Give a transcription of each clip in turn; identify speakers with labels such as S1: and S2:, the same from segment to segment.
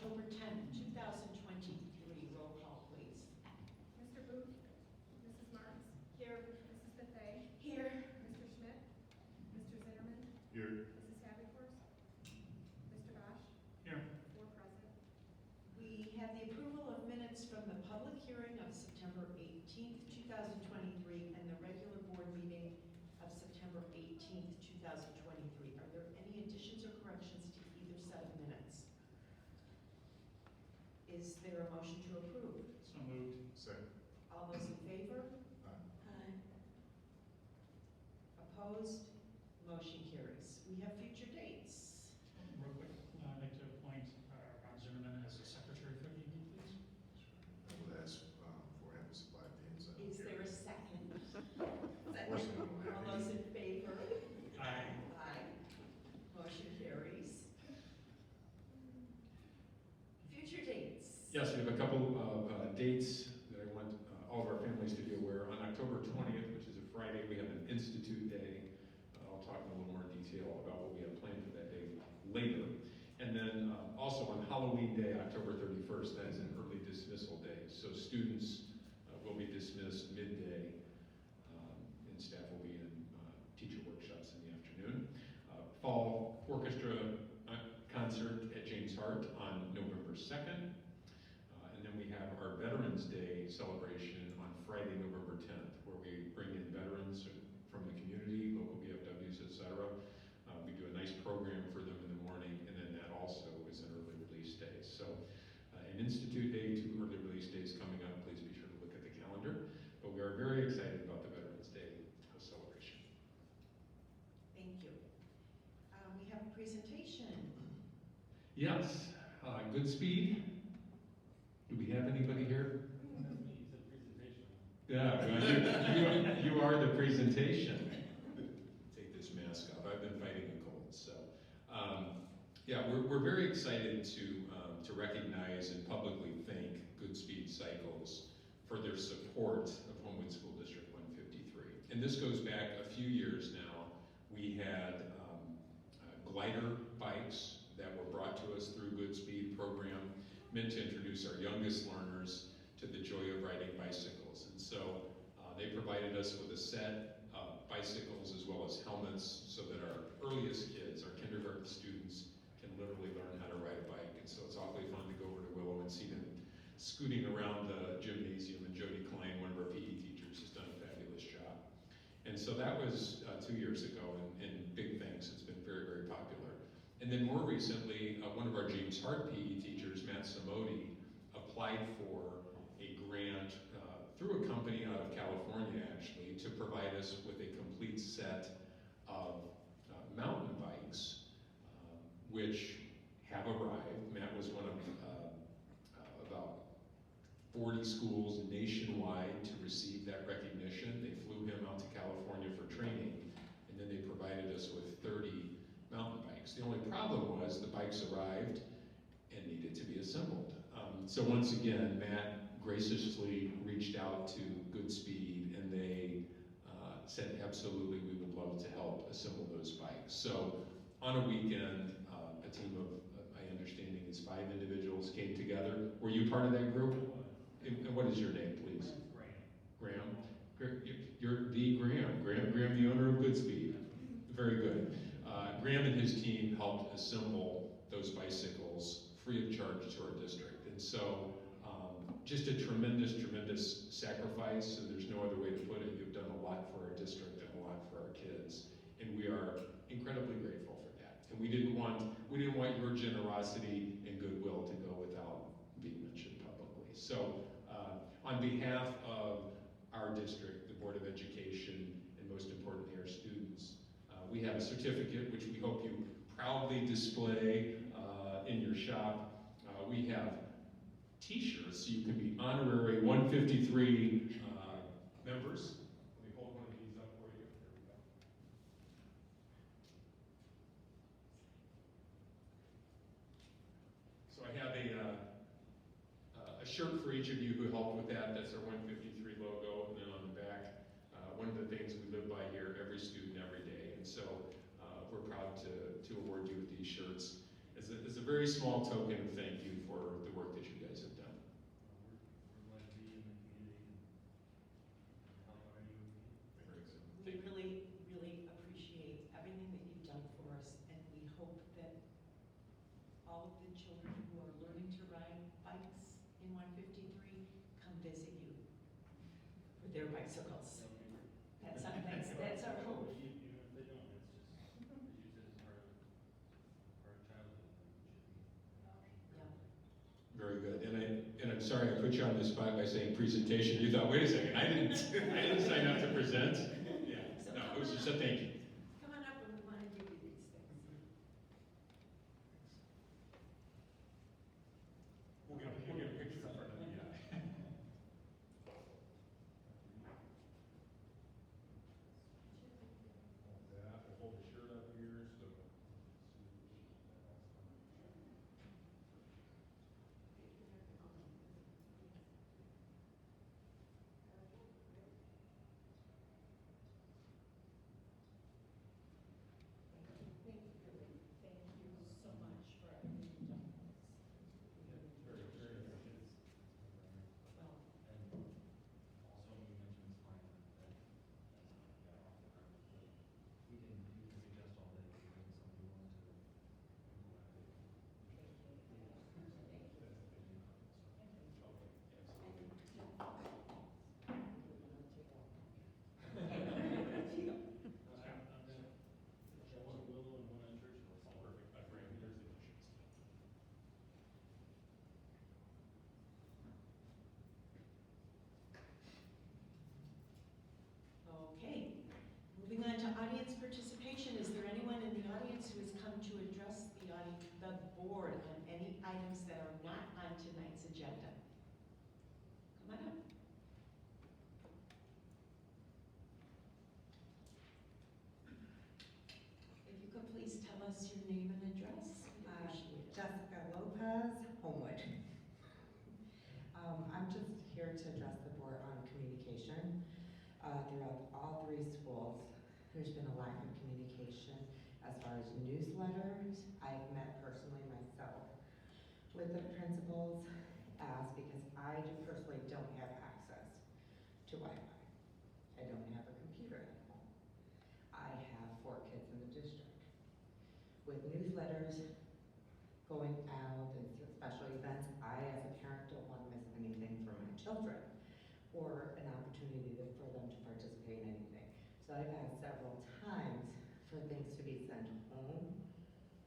S1: October 10th, 2023. Roll call, please.
S2: Mr. Booth? Mrs. Marks?
S1: Here.
S2: Mrs. Bethea?
S1: Here.
S2: Mr. Schmidt? Mr. Zimmerman?
S3: Here.
S2: Mrs. Havikhorst? Mr. Bosch?
S3: Here.
S2: 4 present.
S1: We have the approval of minutes from the public hearing of September 18th, 2023, and the regular board meeting of September 18th, 2023. Are there any additions or corrections to either set of minutes? Is there a motion to approve?
S3: So moved. Second.
S1: All those in favor?
S3: Aye.
S1: Opposed? Motion carries. We have future dates.
S4: Real quick, I'd like to appoint Ron Zimmerman as the secretary for the evening, please.
S3: I would ask for him to supply Dean's.
S1: Is there a second?
S3: Second.
S1: All those in favor?
S4: Aye.
S1: Aye. Motion carries. Future dates.
S5: Yes, we have a couple of dates that I want all of our families to be aware. On October 20th, which is a Friday, we have an Institute Day. I'll talk in a little more detail about what we have planned for that day later. And then also on Halloween Day, October 31st, that is an early dismissal day. So students will be dismissed midday, and staff will be in teacher workshops in the afternoon. Fall orchestra concert at James Hart on November 2nd. And then we have our Veterans Day celebration on Friday, November 10th, where we bring in veterans from the community, local BFWs, etc. We do a nice program for them in the morning, and then that also is an early release day. So an Institute Day, 2 early release days coming up. Please be sure to look at the calendar. But we are very excited about the Veterans Day celebration.
S1: Thank you. We have a presentation.
S5: Yes, Goodspeed. Do we have anybody here? Yeah, well, you are the presentation. Take this mask off. I've been fighting a cold, so yeah, we're very excited to recognize and publicly thank Goodspeed Cycles for their support of Homewood School District 153. And this goes back a few years now. We had glider bikes that were brought to us through Goodspeed program, meant to introduce our youngest learners to the joy of riding bicycles. And so they provided us with a set of bicycles as well as helmets so that our earliest kids, our kindergarten students, can literally learn how to ride a bike. And so it's awfully fun to go over to Willow and see them scooting around the gymnasium, and Jody Klein, one of our PE teachers, has done a fabulous job. And so that was 2 years ago, and big thanks. It's been very, very popular. And then more recently, one of our James Hart PE teachers, Matt Samodi, applied for a grant through a company out of California, actually, to provide us with a complete set of mountain bikes, which have arrived. Matt was one of about 40 schools nationwide to receive that recognition. They flew him out to California for training, and then they provided us with 30 mountain bikes. The only problem was the bikes arrived and needed to be assembled. So once again, Matt graciously reached out to Goodspeed, and they said, absolutely, we would love to help assemble those bikes. So on a weekend, a team of, my understanding is 5 individuals came together. Were you part of that group? And what is your name, please? Graham. You're the Graham. Graham, the owner of Goodspeed. Very good. Graham and his team helped assemble those bicycles free of charge to our district. And so just a tremendous, tremendous sacrifice, and there's no other way to put it. You've done a lot for our district and a lot for our kids. And we are incredibly grateful for that. And we didn't want your generosity and goodwill to go without being mentioned publicly. So on behalf of our district, the Board of Education, and most importantly our students, we have a certificate which we hope you proudly display in your shop. We have t-shirts so you can be honorary 153 members. Let me hold one of these up for you. There we go. So I have a shirt for each of you who helped with that. That's our 153 logo, and then on the back, one of the things we live by here, every student, every day. And so we're proud to award you with these shirts. as a very small token of thank you for the work that you guys have done.
S6: We're glad to be in the community and help out anyone we can.
S5: Very good.
S1: We really appreciate everything that you've done for us, and we hope that all of the children who are learning to ride bikes in 153 come visit you for their bicycles. That's our hope.
S6: Even if they don't, it's just, they use it as part of childhood, and it should be an option for
S1: Yeah.
S6: everybody.
S5: Very good. And I'm sorry I put you on the spot by saying presentation. You thought, wait a second, I didn't sign up to present. Yeah, no, it was just a thank you.
S1: Come on up and we want to give you these things.
S5: We'll get a picture in front of the eye.
S6: Yeah, we'll hold the shirt up here, so.
S1: Thank you so much for everything you've done for us.
S6: Very, very appreciated.
S1: Well,
S6: And also, you mentioned spine, that, yeah, off the record, but we can suggest all day, if there's something you want to implement. One at Willow and one at Churchill.
S5: Oh, perfect. I bring, there's the pictures.
S1: Okay, moving on to audience participation. Is there anyone in the audience who has come to address the board on any items that are not on tonight's agenda? Come on up. If you could please tell us your name and address, we appreciate it.
S7: Jessica Lopez, Homewood. I'm just here to address the board on communication. Throughout all three schools, there's been a lack of communication as far as newsletters. I've met personally myself with the principals, because I personally don't have access to Wi-Fi. I don't have a computer at home. I have 4 kids in the district. With newsletters going out and special events, I as a parent don't want to miss anything for my children or an opportunity for them to participate in anything. So I've asked several times for things to be sent home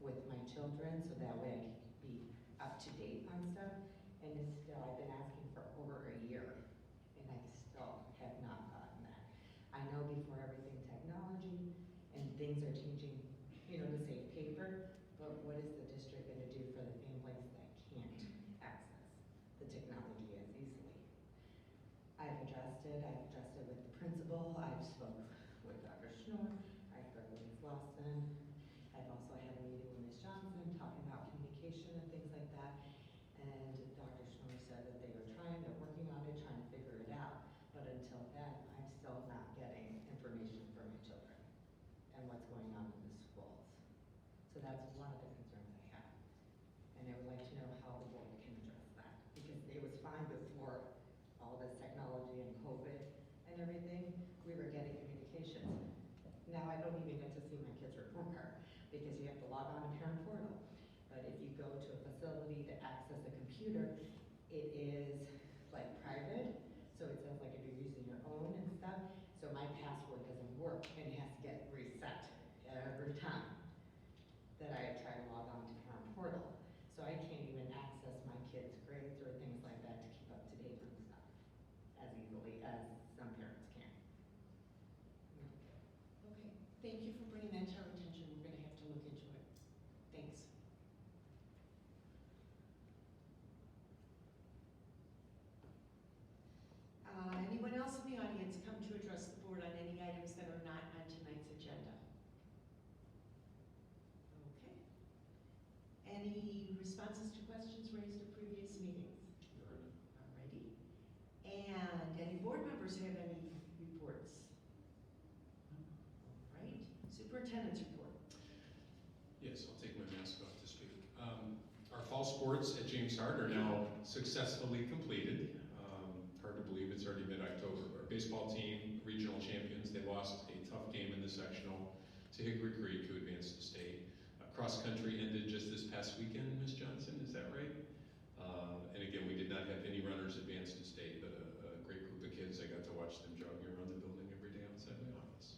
S7: with my children so that way I can be up to date on stuff. And it's still, I've been asking for over a year and I still have not gotten that. I know before everything technology and things are changing, to save paper, but what is the district going to do for the families that can't access the technology as easily? I've addressed it with the principal, I've spoken with Dr. Schnorr, I've heard with Ms. Lawson, I've also had a meeting with Ms. Johnson talking about communication and things like that, and Dr. Schnorr said that they were trying, they're working on it, trying to figure it out, but until then, I'm still not getting information for my children and what's going on in the schools. So that's one of the concerns I have. And I would like to know how the board can address that, because it was fine before all this technology and COVID and everything, we were getting communications. Now I don't even get to see my kid's report card, because you have to log on to Parent Portal. But if you go to a facility to access a computer, it is like private, so it says like if you're using your own and stuff, so my password doesn't work and it has to get reset every time that I try to log on to Parent Portal. So I can't even access my kids' grades or things like that to keep up to date on stuff as easily as some parents can.
S1: Okay, thank you for bringing that to our attention. We're going to have to look into it. Thanks. Anyone else in the audience come to address the board on any items that are not on tonight's agenda? Okay. Any responses to questions raised at previous meetings? Alrighty. And any board members have any reports? Alright, superintendent's report.
S5: Yes, I'll take my mask off to speak. fall sports at James Hart are now successfully completed. Hard to believe it's already mid-October. Our baseball team, regional champions, they lost a tough game in the sectional to Hickory Creek, who advanced to state. Cross country ended just this past weekend, Ms. Johnson, is that right? And again, we did not have any runners advance to state, but a great group of kids. I got to watch them jogging around the building every day outside my office.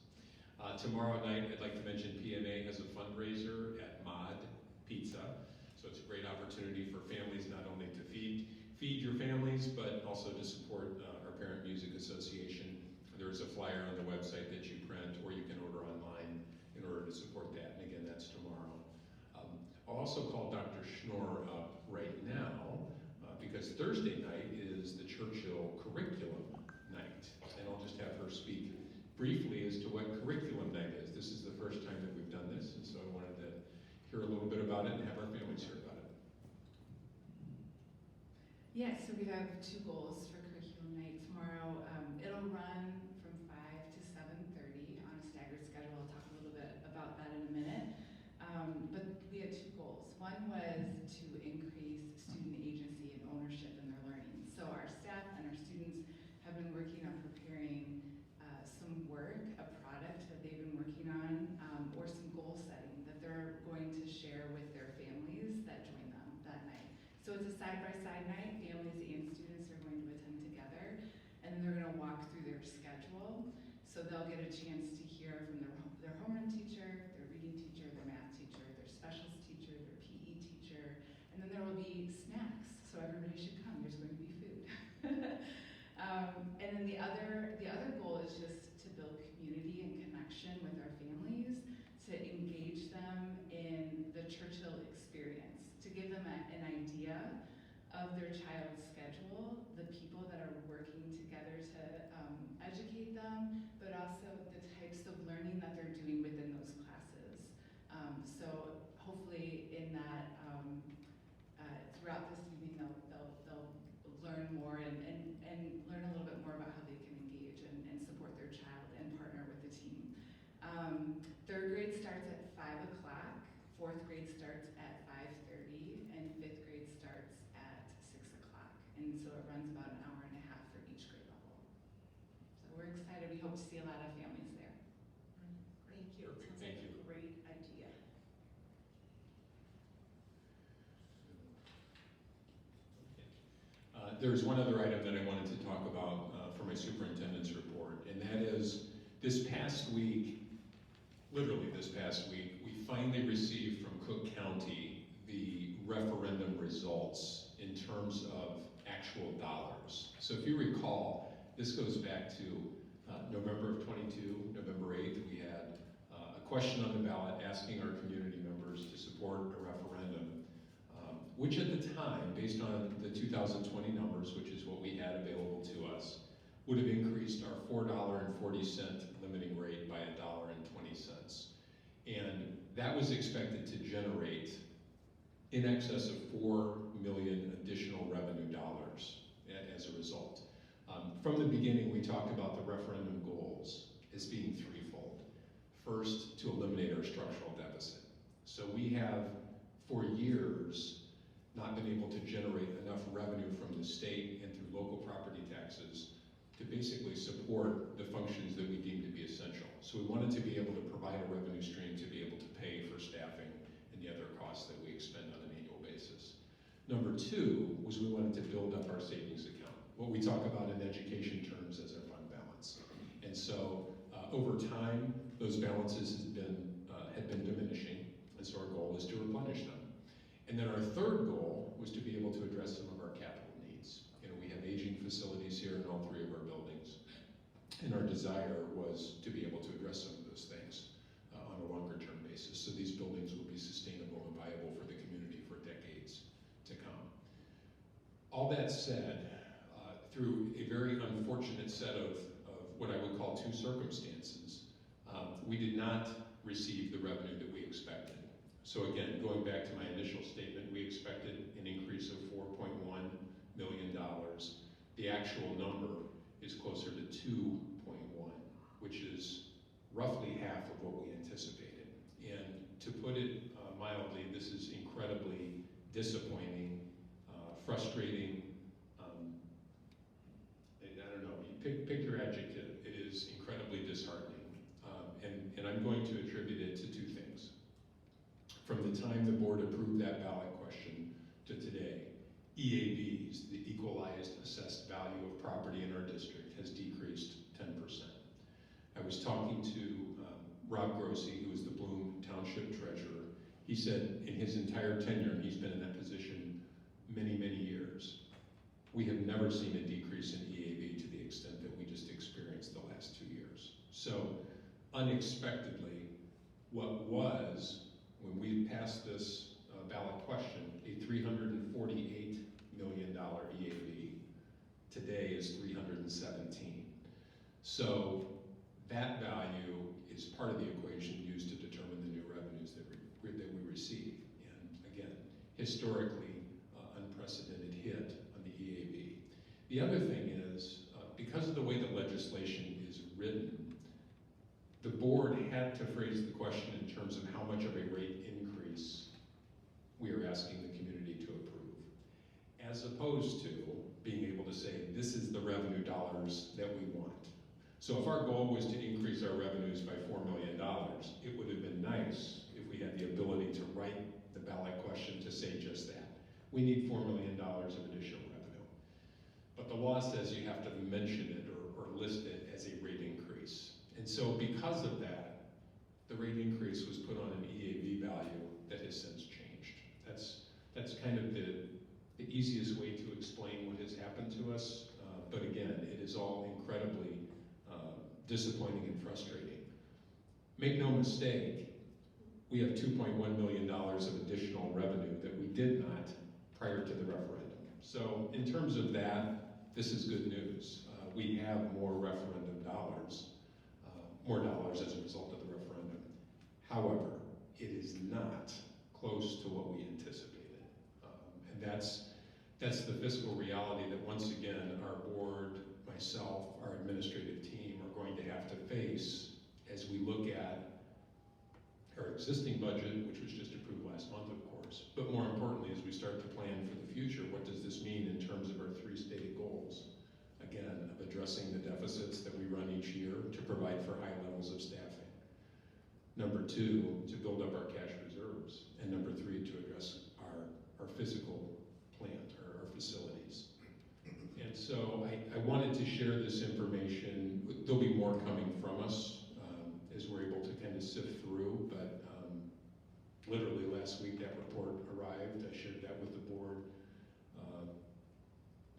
S5: Tomorrow night, I'd like to mention PMA has a fundraiser at Mod Pizza. So it's a great opportunity for families not only to feed your families, but also to support our Parent Music Association. There's a flyer on the website that you print, or you can order online in order to support that. And again, that's tomorrow. I'll also call Dr. Schnorr up right now because Thursday night is the Churchill Curriculum Night. And I'll just have her speak briefly as to what Curriculum Night is. This is the first time that we've done this, and so I wanted to hear a little bit about it and have our families hear about it.
S8: Yes, so we have 2 goals for Curriculum Night tomorrow. It'll run from 5 to 7:30 on a staggered schedule. I'll talk a little bit about that in a minute. But we had 2 goals. One was to increase student agency and ownership in their learning. So our staff and our students have been working on preparing some work, a product that they've been working on, or some goal setting that they're going to share with their families that join them that night. So it's a side-by-side night. Families and students are going to attend together, and then they're going to walk through their schedule. So they'll get a chance to hear from their homeroom teacher, their reading teacher, their math teacher, their specials teacher, their PE teacher, and then there will be snacks. So everybody should come. There's going to be food. And then the other goal is just to build community and connection with our families, to engage them in the Churchill experience, to give them an idea of their child's schedule, the people that are working together to educate them, but also the types of learning that they're doing within those classes. So hopefully in that, throughout this evening, they'll learn more and learn a little bit more about how they can engage and support their child and partner with the team. 3rd grade starts at 5 o'clock, 4th grade starts at 5:30, and 5th grade starts at 6 o'clock. And so it runs about an hour and a half for each grade level. So we're excited. We hope to see a lot of families there.
S1: Thank you.
S5: Perfect.
S1: Sounds
S5: Thank
S1: like
S5: you.
S1: a great idea.
S5: There's one other item that I wanted to talk about for my superintendent's report, and that is this past week, literally this past week, we finally received from Cook County the referendum results in terms of actual dollars. So if you recall, this goes back to November of 22, November 8th, we had a question on the ballot asking our community members to support a referendum, which at the time, based on the 2020 numbers, which is what we had available to us, would have increased our $4.40 limiting rate by $1.20. And that was expected to generate in excess of $4 million additional revenue dollars as a result. From the beginning, we talked about the referendum goals as being threefold. First, to eliminate our structural deficit. So we have, for years, not been able to generate enough revenue from the state and through local property taxes to basically support the functions that we deem to be essential. So we wanted to be able to provide a revenue stream to be able to pay for staffing and the other costs that we expend on an annual basis. Number 2 was we wanted to build up our savings account, what we talk about in education terms as our fund balance. And so over time, those balances had been diminishing, and so our goal is to replenish them. And then our 3rd goal was to be able to address some of our capital needs. You know, we have aging facilities here in all 3 of our buildings, and our desire was to be able to address some of those things on a longer-term basis, so these buildings will be sustainable and viable for the community for decades to come. All that said, through a very unfortunate set of what I would call 2 circumstances, we did not receive the revenue that we expected. So again, going back to my initial statement, we expected an increase of $4.1 million. The actual number is closer to 2.1, which is roughly half of what we anticipated. And to put it mildly, this is incredibly disappointing, frustrating. I don't know, you pick your adjective. It is incredibly disheartening. And I'm going to attribute it to two things. From the time the board approved that ballot question to today, EAVs, the equalized assessed value of property in our district, has decreased 10%. I was talking to Rob Grossi, who is the Bloom Township Treasurer. He said in his entire tenure, and he's been in that position many, many years, we have never seen a decrease in EAV to the extent that we just experienced the last 2 years. So unexpectedly, what was, when we passed this ballot question, a $348 million EAV, today is 317. So that value is part of the equation used to determine the new revenues that we receive. And again, historically unprecedented hit on the EAV. The other thing is, because of the way the legislation is written, the board had to phrase the question in terms of how much of a rate increase we are asking the community to approve, as opposed to being able to say, this is the revenue dollars that we want. So if our goal was to increase our revenues by $4 million, it would have been nice if we had the ability to write the ballot question to say just that. We need $4 million of additional revenue. But the law says you have to mention it or list it as a rate increase. And so because of that, the rate increase was put on an EAV value that has since changed. That's kind of the easiest way to explain what has happened to us. But again, it is all incredibly disappointing and frustrating. Make no mistake, we have $2.1 million of additional revenue that we did not prior to the referendum. So in terms of that, this is good news. We have more referendum dollars, more dollars as a result of the referendum. However, it is not close to what we anticipated. And that's the fiscal reality that once again, our board, myself, our administrative team are going to have to face as we look at our existing budget, which was just approved last month, of course, but more importantly, as we start to plan for the future, what does this mean in terms of our 3 stated goals? Again, of addressing the deficits that we run each year to provide for high levels of staffing. Number 2, to build up our cash reserves. And number 3, to address our physical plant, our facilities. And so I wanted to share this information. There'll be more coming from us as we're able to kind of sift through, but literally last week that report arrived. I shared that with the board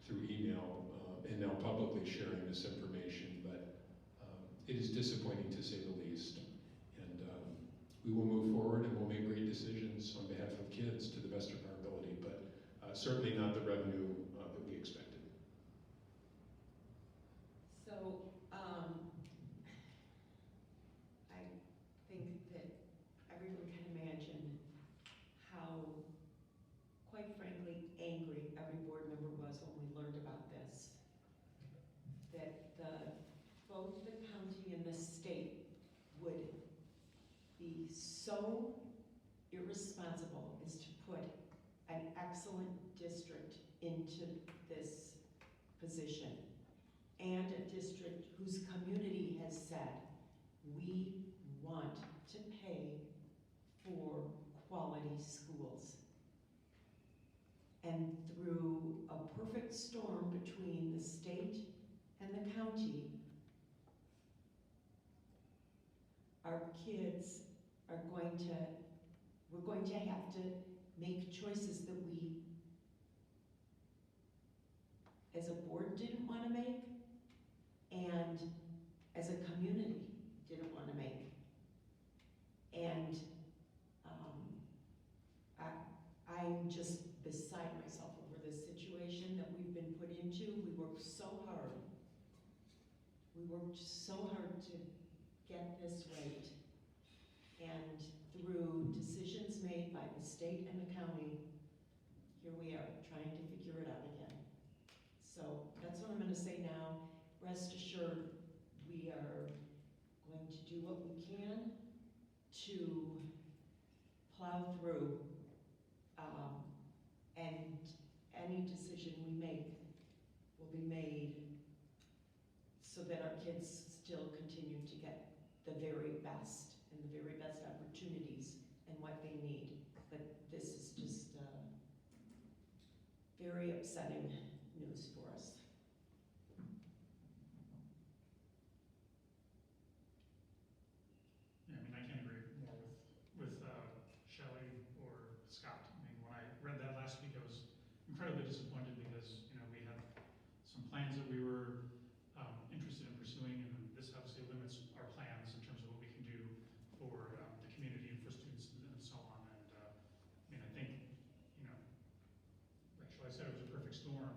S5: through email and now publicly sharing this information, but it is disappointing to say the least. And we will move forward and we'll make great decisions on behalf of kids to the best of our ability, but certainly not the revenue that we expected.
S1: So, I think that everyone can imagine how, quite frankly, angry every board member was when we learned about this. That both the county and the state would be so irresponsible as to put an excellent district into this position, and a district whose community has said, we want to pay for quality schools. And through a perfect storm between the state and the county, our kids are we're going to have to make choices that we, as a board, didn't want to make, and as a community didn't want to make. And I'm just beside myself over this situation that we've been put into. We worked so hard. We worked so hard to get this right. And through decisions made by the state and the county, here we are trying to figure it out again. So that's what I'm going to say now. Rest assured, we are going to do what we can to plow through very best and the very best opportunities and what they need. But this is just very upsetting news for us.
S4: Yeah, I mean, I can't agree more with Shelley or Scott. I mean, when I read that last week, I was incredibly disappointed because, you know, we had some plans that we were interested in pursuing, and this obviously limits our plans in terms of what we can do for the community and for students and so on. And I mean, I think, you know, like Shelley said, it was a perfect storm,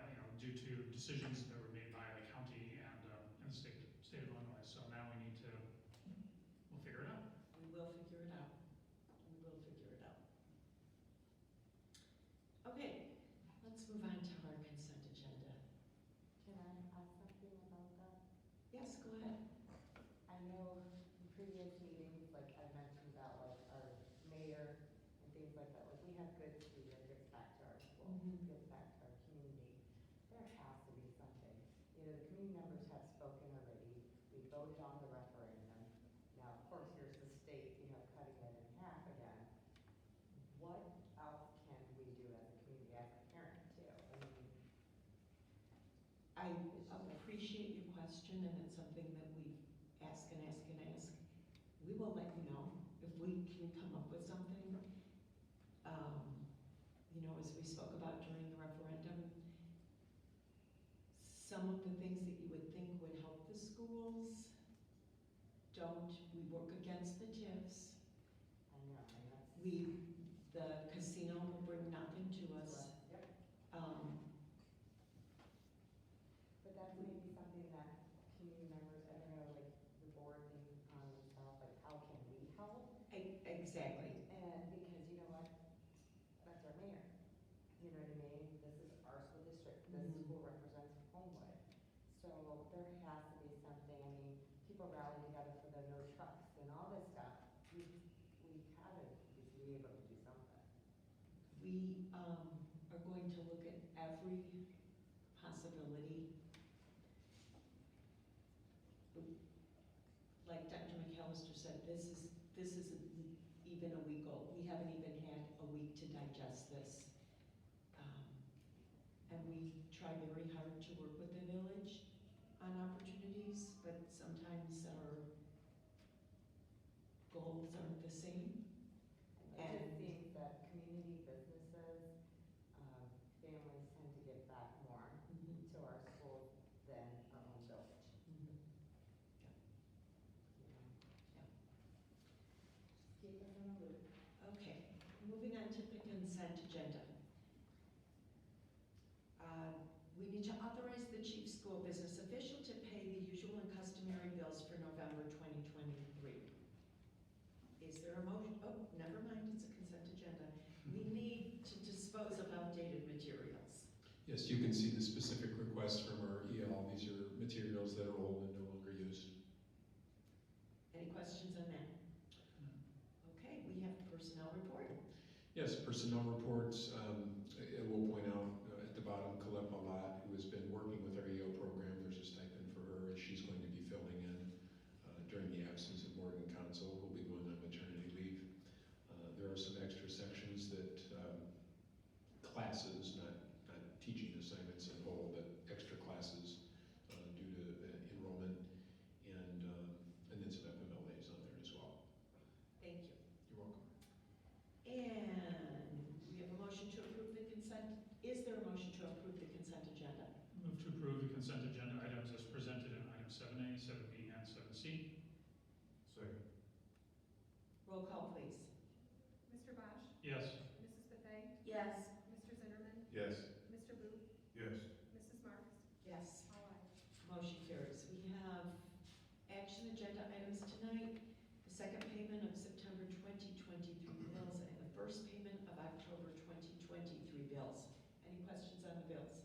S4: you know, due to decisions that were made by the county and the state of Illinois. So now we need to, we'll figure it out.
S1: We will figure it out. We will figure it out. Okay, let's move on to our consent agenda.
S7: Can I ask something about that?
S1: Yes, go ahead.
S7: I know in previous meetings, like I mentioned about like our mayor and things like that, like we have good food that gives back to our school,
S1: Mhm.
S7: gives back to our community. There has to be something. You know, the community members have spoken already. We voted on the referendum. Now, of course, here's the state, you know, cutting it in half again. What else can we do as a community, as a parent too? I mean,
S1: I appreciate your question, and it's something that we ask and ask and ask. We will let you know if we can come up with something. You know, as we spoke about during the referendum, some of the things that you would think would help the schools don't. We work against the TIFs.
S7: I know, and that's.
S1: The casino will bring nothing to us.
S7: Yep. But that's maybe something that community members, I don't know, like the board thinks on themselves, like how can we help?
S1: Exactly.
S7: And because you know what, that's our mayor. You know what I mean? This is our school district. This
S1: Mhm.
S7: school represents Homewood. So there has to be something. I mean, people rally together for the no trucks and all this stuff. We gotta be able to do something.
S1: We are going to look at every possibility. Like Dr. McAllister said, this isn't even a week old. We haven't even had a week to digest this. And we try very hard to work with the village on opportunities, but sometimes our goals aren't the same.
S7: It just seems that community businesses, families tend to give back more to our schools than our own village.
S1: Mhm.
S7: You know?
S1: Yeah.
S7: Keep us in the loop.
S1: Okay, moving on to the consent agenda. We need to authorize the chief school business official to pay the usual and customary bills for November 2023. Is there a motion? Oh, never mind, it's a consent agenda. We need to dispose of outdated materials.
S5: Yes, you can see the specific requests from our EL. These are materials that are old and no longer used.
S1: Any questions on that? Okay, we have personnel report.
S5: Yes, personnel reports. I will point out at the bottom, Colette Balat, who has been working with our EO program. There's a stipend for her, and she's going to be filling in during the absence of Morgan Council, who will be going on maternity leave. There are some extra sections that classes, not teaching assignments in whole, but extra classes due to enrollment, and then some FMLAs on there as well.
S1: Thank you.
S5: You're welcome.
S1: And we have a motion to approve the consent. Is there a motion to approve the consent agenda?
S4: Move to approve the consent agenda items as presented in item 7A, 7B, and 7C.
S3: Second.
S1: Roll call, please.
S2: Mr. Bosch?
S4: Yes.
S2: Mrs. Buffet?
S1: Yes.
S2: Mr. Zimmerman?
S3: Yes.
S2: Mr. Booth?
S3: Yes.
S2: Mrs. Marks?
S1: Yes.
S2: All ayes.
S1: Motion carries. We have action agenda items tonight. The second payment of September 2023 bills and the first payment of October 2023 bills. Any questions on the bills?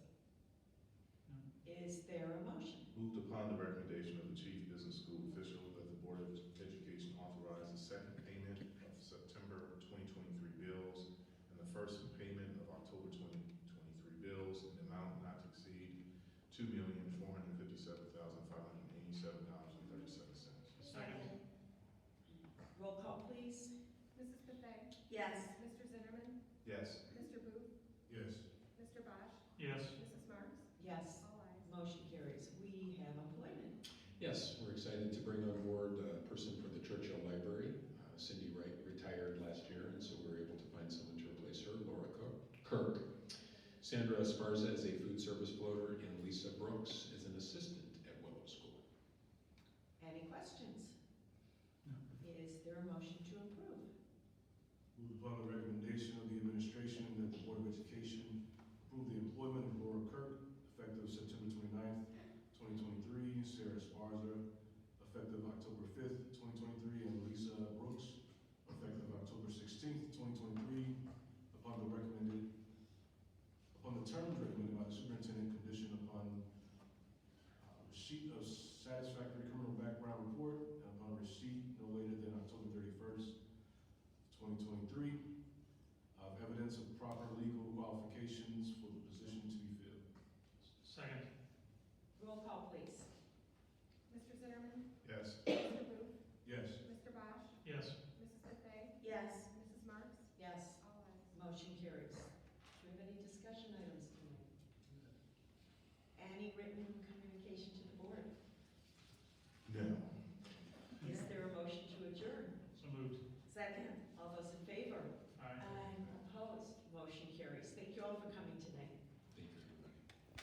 S4: No.
S1: Is there a motion?
S3: Moved upon the recommendation of the chief business school official that the Board of Education authorize the second payment of September 2023 bills and the first payment of October 2023 bills in the amount not to exceed $2,457,587.37.
S4: Second.
S5: Esparza as a food service floater, and Lisa Brooks as an assistant